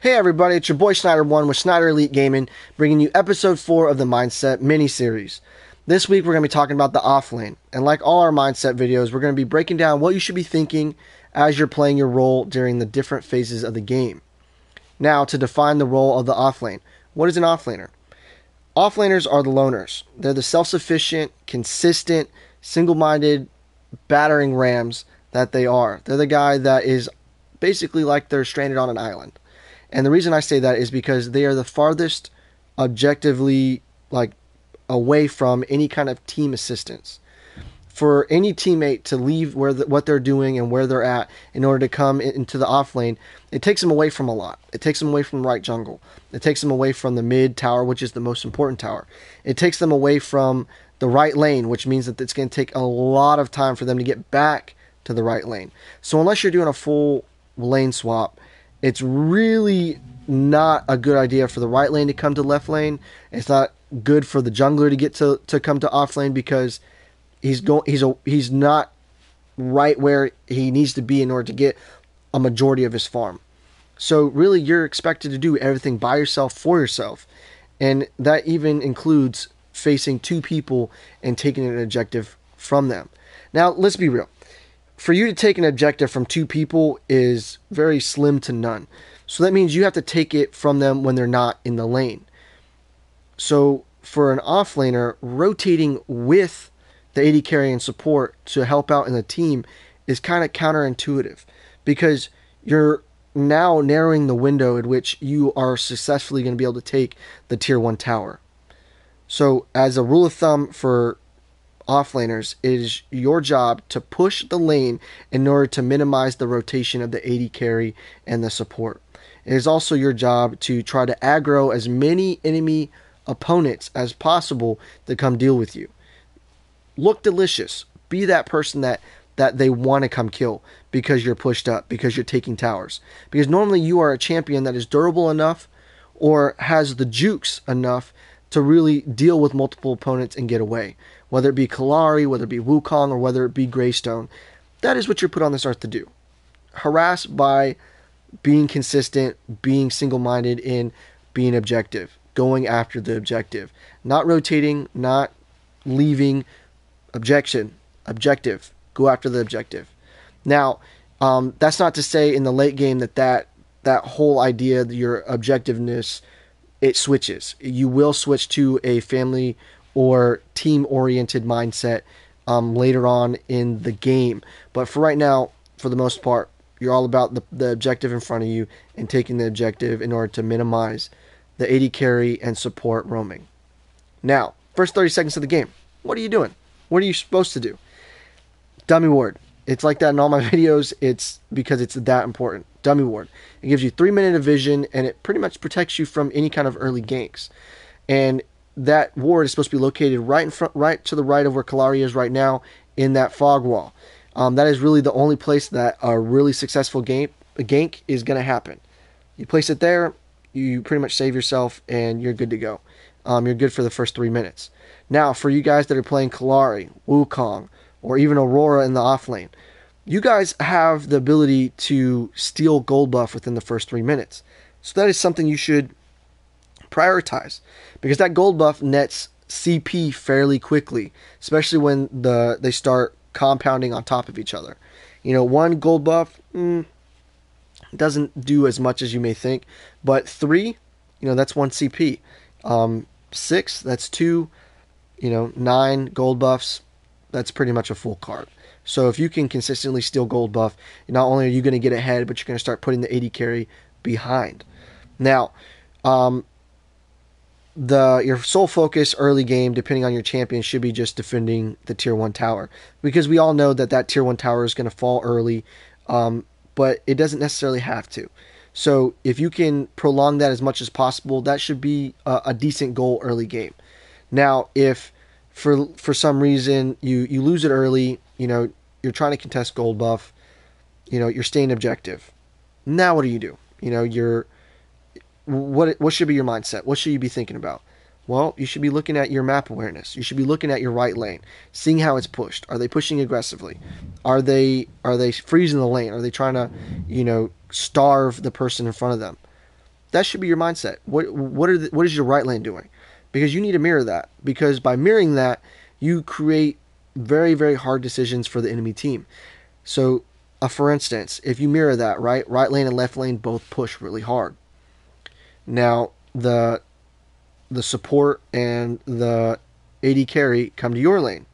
Hey everybody, it's your boy Snyder1 with Snyder Elite Gaming, bringing you episode 4 of the Mindset mini-series. This week we're going to be talking about the offlane, and like all our Mindset videos, we're going to be breaking down what you should be thinking as you're playing your role during the different phases of the game. Now, to define the role of the offlane, what is an offlaner? Offlaners are the loners. They're the self-sufficient, consistent, single-minded, battering rams that they are. They're the guy that is basically like they're stranded on an island. And the reason I say that is because they are the farthest objectively away from any kind of team assistance. For any teammate to leave what they're doing and where they're at in order to come into the off lane, it takes them away from a lot. It takes them away from right jungle. It takes them away from the mid tower, which is the most important tower. It takes them away from the right lane, which means that it's going to take a lot of time for them to get back to the right lane. So unless you're doing a full lane swap, it's really not a good idea for the right lane to come to left lane. It's not good for the jungler to get to come to off lane because he's not right where he needs to be in order to get a majority of his farm. So really you're expected to do everything by yourself for yourself. And that even includes facing two people and taking an objective from them. Now let's be real. For you to take an objective from two people is very slim to none. So that means you have to take it from them when they're not in the lane. So for an offlaner, rotating with the AD carry and support to help out in the team is kind of counterintuitive because you're now narrowing the window at which you are successfully going to be able to take the tier 1 tower. So as a rule of thumb for offlaners, it is your job to push the lane in order to minimize the rotation of the AD carry and the support. It is also your job to try to aggro as many enemy opponents as possible to come deal with you. Look delicious. Be that person that they want to come kill because you're pushed up, because you're taking towers. Because normally you are a champion that is durable enough or has the jukes enough to really deal with multiple opponents and get away. Whether it be Kalari, whether it be Wukong, or whether it be Greystone. That is what you're put on this earth to do. Harass by being consistent, being single-minded, and being objective. Going after the objective. Not rotating, not leaving. Objective. Go after the objective. Now, that's not to say in the late game that whole idea, your objectiveness, it switches. You will switch to a family or team-oriented mindset later on in the game. But for right now, for the most part, you're all about the objective in front of you and taking the objective in order to minimize the AD carry and support roaming. Now, first 30 seconds of the game. What are you doing? What are you supposed to do? Dummy ward. It's like that in all my videos. It's because it's that important. Dummy ward. It gives you 3 minutes of vision, and it pretty much protects you from any kind of early ganks. And that ward is supposed to be located right in front, right to the right of where Kalari is right now in that fog wall. That is really the only place that a really successful gank is going to happen. You place it there, you pretty much save yourself, and you're good to go. You're good for the first 3 minutes. Now, for you guys that are playing Kalari, Wukong, or even Aurora in the offlane, you guys have the ability to steal gold buff within the first 3 minutes. So that is something you should prioritize, because that gold buff nets CP fairly quickly, especially when they start compounding on top of each other. You know, 1 gold buff doesn't do as much as you may think, but 3, that's 1 CP. 6, that's 2. 9 gold buffs, that's pretty much a full card. So if you can consistently steal gold buff, not only are you going to get ahead, but you're going to start putting the AD carry behind. Now, your sole focus early game, depending on your champion, should be just defending the tier 1 tower. Because we all know that tier 1 tower is going to fall early, but it doesn't necessarily have to. So if you can prolong that as much as possible, that should be a decent goal early game. Now, if for some reason you lose it early, you're trying to contest gold buff, you're staying objective. Now what do you do? What should be your mindset? What should you be thinking about? Well, you should be looking at your map awareness. You should be looking at your right lane, seeing how it's pushed. Are they pushing aggressively? Are they freezing the lane? Are they trying to, starve the person in front of them? That should be your mindset. What is your right lane doing? Because you need to mirror that. Because by mirroring that, you create very, very hard decisions for the enemy team. So, for instance, if you mirror that, right lane and left lane both push really hard. Now, the support and the AD carry come to your lane,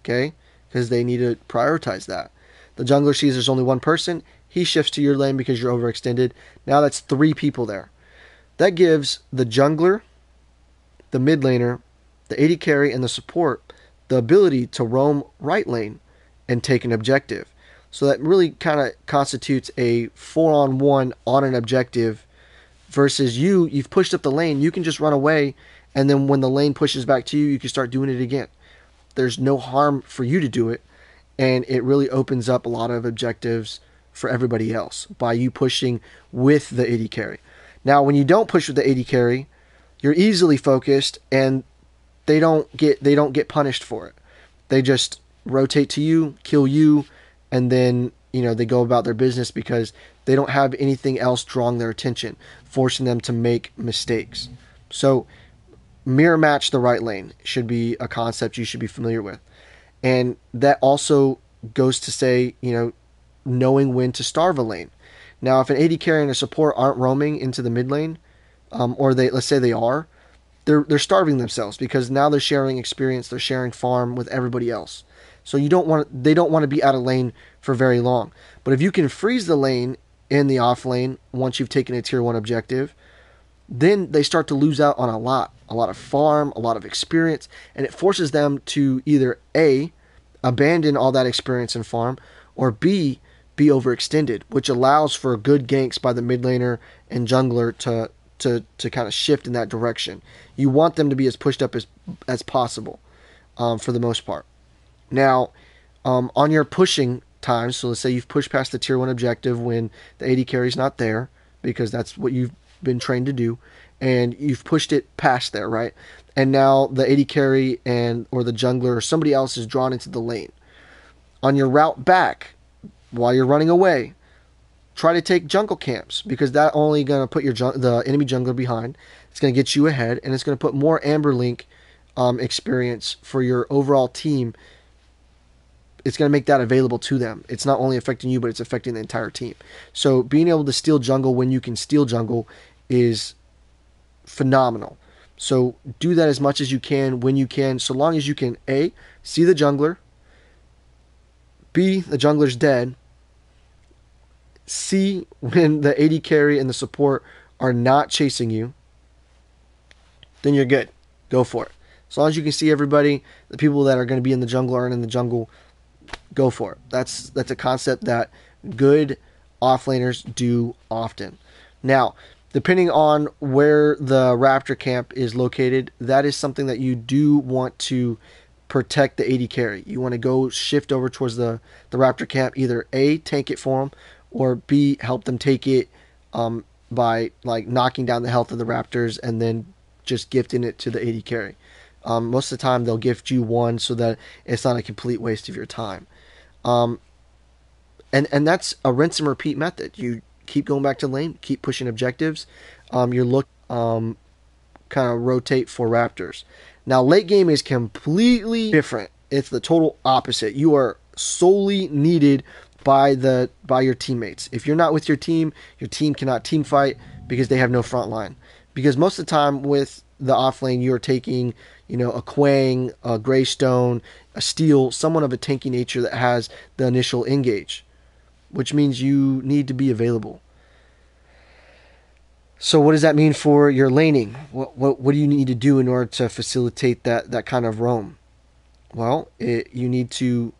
okay? Because they need to prioritize that. The jungler sees there's only one person. He shifts to your lane because you're overextended. Now that's 3 people there. That gives the jungler, the mid laner, the AD carry, and the support the ability to roam right lane and take an objective. So that really kind of constitutes a 4-on-1 on an objective versus you've pushed up the lane. You can just run away, and then when the lane pushes back to you, you can start doing it again. There's no harm for you to do it, and it really opens up a lot of objectives for everybody else by you pushing with the AD carry. Now, when you don't push with the AD carry, you're easily focused, and they don't get punished for it. They just rotate to you, kill you, and then they go about their business because they don't have anything else drawing their attention, forcing them to make mistakes. So mirror match the right lane should be a concept you should be familiar with. And that also goes to say, knowing when to starve a lane. Now, if an AD carry and a support aren't roaming into the mid lane, or let's say they are, they're starving themselves because now they're sharing experience, they're sharing farm with everybody else. So they don't want to be out of lane for very long. But if you can freeze the lane in the off lane once you've taken a tier 1 objective, then they start to lose out on a lot of farm, a lot of experience, and it forces them to either A, abandon all that experience and farm, or B, be overextended, which allows for good ganks by the mid laner and jungler to kind of shift in that direction. You want them to be as pushed up as possible, for the most part. Now, on your pushing times, so let's say you've pushed past the tier 1 objective when the AD carry's not there, because that's what you've been trained to do, and you've pushed it past there, right? And now the AD carry or the jungler or somebody else is drawn into the lane. On your route back, while you're running away, try to take jungle camps, because that only going to put the enemy jungler behind. It's going to get you ahead, and it's going to put more Amber Link experience for your overall team. It's going to make that available to them. It's not only affecting you, but it's affecting the entire team. So being able to steal jungle when you can steal jungle is phenomenal. So do that as much as you can when you can, so long as you can A, see the jungler, B, the jungler's dead, C, when the AD carry and the support are not chasing you, then you're good. Go for it. As long as you can see everybody, the people that are going to be in the jungle aren't in the jungle, go for it. That's a concept that good offlaners do often. Now, depending on where the Raptor camp is located, that is something that you do want to protect the AD carry. You want to go shift over towards the Raptor camp, either A, tank it for them, or B, help them take it by knocking down the health of the Raptors and then just gifting it to the AD carry. Most of the time they'll gift you one so that it's not a complete waste of your time. And that's a rinse and repeat method. You keep going back to the lane, keep pushing objectives. You're kind of rotate for Raptors. Now late game is completely different. It's the total opposite. You are solely needed by your teammates. If you're not with your team cannot team fight because they have no front line. Because most of the time with the offlane, you're taking, a Quang, a Greystone, a Steel, someone of a tanky nature that has the initial engage, which means you need to be available. So what does that mean for your laning? What do you need to do in order to facilitate that kind of roam? Well, you need to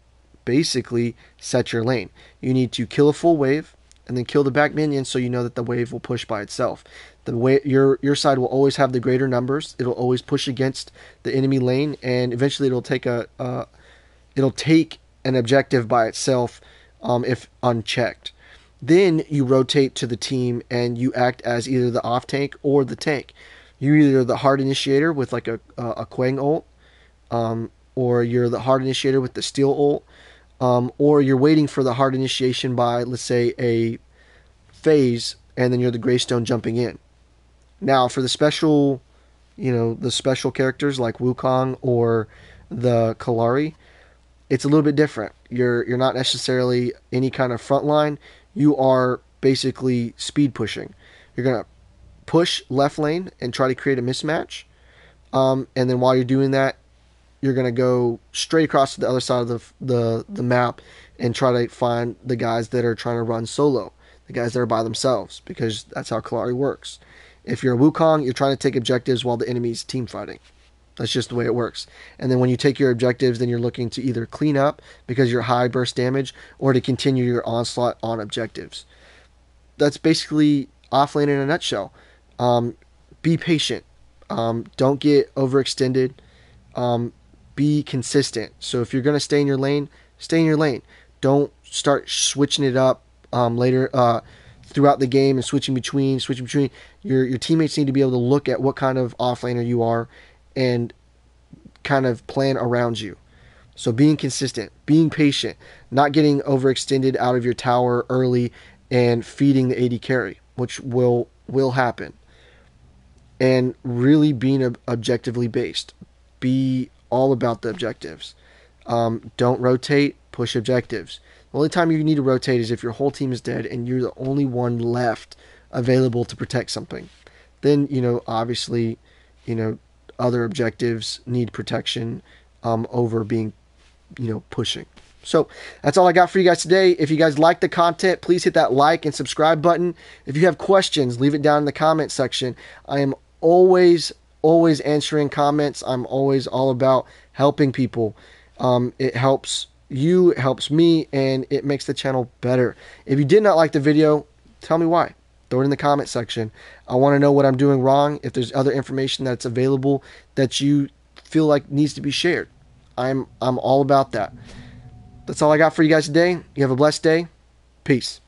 basically set your lane. You need to kill a full wave and then kill the back minion so you know that the wave will push by itself. Your side will always have the greater numbers. It'll always push against the enemy lane, and eventually it'll take an objective by itself if unchecked. Then you rotate to the team and you act as either the off tank or the tank. You're either the hard initiator with like a Quang ult, or you're the hard initiator with the Steel ult, or you're waiting for the hard initiation by, let's say, a phase, and then you're the Greystone jumping in. Now, for the special, the special characters like Wukong or the Kalari, it's a little bit different. You're not necessarily any kind of front line. You are basically speed pushing. You're gonna push left lane and try to create a mismatch. And then while you're doing that, you're gonna go straight across to the other side of the map and try to find the guys that are trying to run solo, the guys that are by themselves, because that's how Kalari works. If you're a Wukong, you're trying to take objectives while the enemy's team fighting. That's just the way it works. And then when you take your objectives, then you're looking to either clean up because you're high burst damage or to continue your onslaught on objectives. That's basically offlane in a nutshell. Be patient. Don't get overextended. Be consistent. So if you're going to stay in your lane, stay in your lane. Don't start switching it up later throughout the game and switching between. Your teammates need to be able to look at what kind of offlaner you are and kind of plan around you. So being consistent, being patient, not getting overextended out of your tower early and feeding the AD carry, which will happen. And really being objectively based. Be all about the objectives. Don't rotate, push objectives. The only time you need to rotate is if your whole team is dead and you're the only one left available to protect something. Then, obviously, other objectives need protection over being, pushing. So that's all I got for you guys today. If you guys like the content, please hit that like and subscribe button. If you have questions, leave it down in the comment section. I am always answering comments. I'm always all about helping people. It helps you, it helps me, and it makes the channel better. If you did not like the video, tell me why. Throw it in the comment section. I want to know what I'm doing wrong. If there's other information that's available that you feel like needs to be shared, I'm all about that. That's all I got for you guys today. You have a blessed day. Peace.